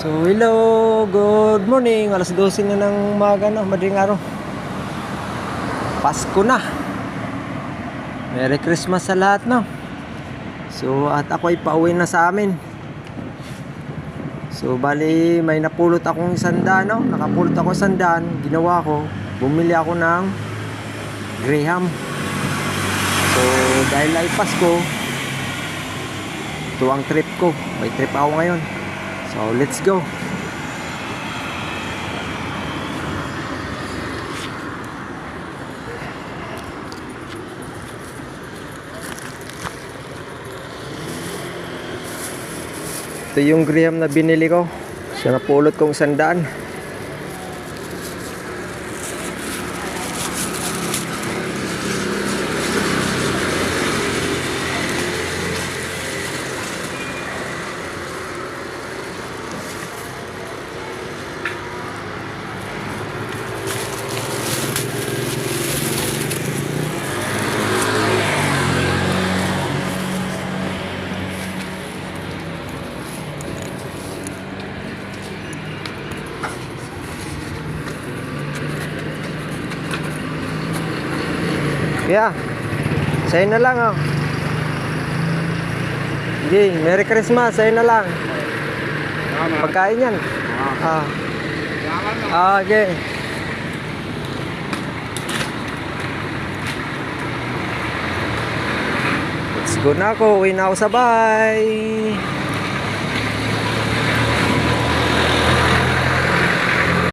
So hello, good morning. Alas 12 na ng umaga na, madaling araw. Pasko na. Merry Christmas sa lahat, no. So at ako ay pauwi na sa amin. So bali may napulot akong 100, no. Nakapulot ako 100, ginawa ko, bumili ako ng Graham. So dahil ay Pasko, ito ang trip ko. May trip ako ngayon. So let's go. Ito yung Graham na binili ko. Siya napulot kong 100. Yeah, sa'yo na lang, oh. Hindi, Merry Christmas, sa'yo na lang. Pagkain yan. Okay. Let's go na ako, uwi na ako sa bahay.